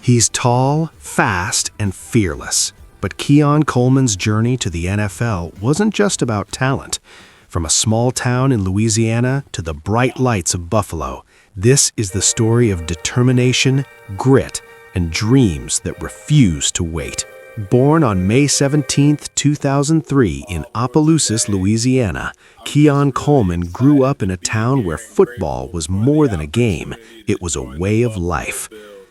He's tall, fast, and fearless. But Keon Coleman's journey to the NFL wasn't just about talent. From a small town in Louisiana to the bright lights of Buffalo, this is the story of determination, grit, and dreams that refuse to wait. Born on May 17, 2003 in Opelousas, Louisiana, Keon Coleman grew up in a town where football was more than a game. It was a way of life.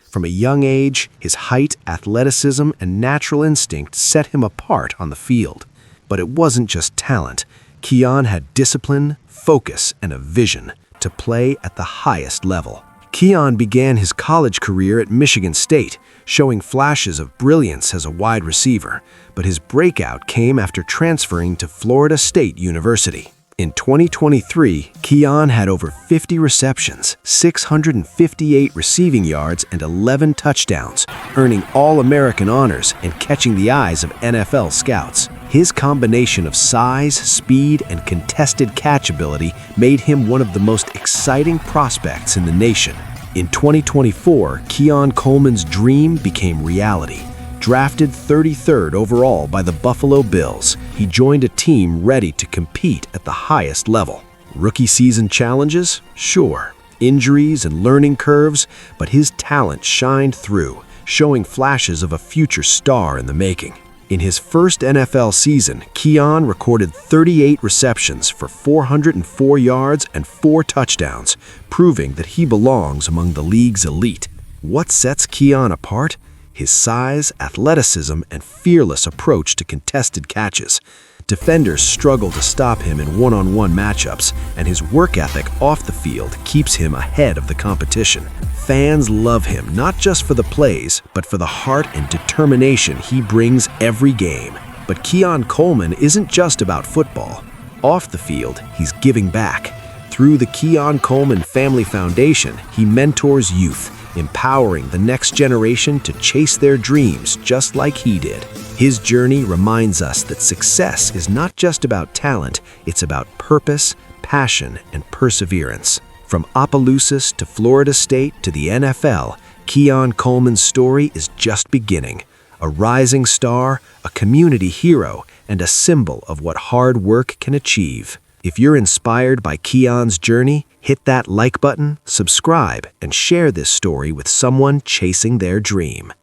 From a young age, his height, athleticism, and natural instinct set him apart on the field. But it wasn't just talent. Keon had discipline, focus, and a vision to play at the highest level. Keon began his college career at Michigan State, showing flashes of brilliance as a wide receiver, but his breakout came after transferring to Florida State University. In 2023, Keon had over 50 receptions, 658 receiving yards, and 11 touchdowns, earning All-American honors and catching the eyes of NFL scouts. His combination of size, speed, and contested catch ability made him one of the most exciting prospects in the nation. In 2024, Keon Coleman's dream became reality. Drafted 33rd overall by the Buffalo Bills, he joined a team ready to compete at the highest level. Rookie season challenges? Sure. Injuries and learning curves, but his talent shined through, showing flashes of a future star in the making. In his first NFL season, Keon recorded 38 receptions for 404 yards and 4 touchdowns, proving that he belongs among the league's elite. What sets Keon apart? His size, athleticism, and fearless approach to contested catches. Defenders struggle to stop him in one-on-one matchups, and his work ethic off the field keeps him ahead of the competition. Fans love him not just for the plays, but for the heart and determination he brings every game. But Keon Coleman isn't just about football. Off the field, he's giving back. Through the Keon Coleman Family Foundation, he mentors youth, empowering the next generation to chase their dreams just like he did. His journey reminds us that success is not just about talent, it's about purpose, passion, and perseverance. From Opelousas to Florida State to the NFL, Keon Coleman's story is just beginning. A rising star, a community hero, and a symbol of what hard work can achieve. If you're inspired by Keon's journey, hit that like button, subscribe, and share this story with someone chasing their dream.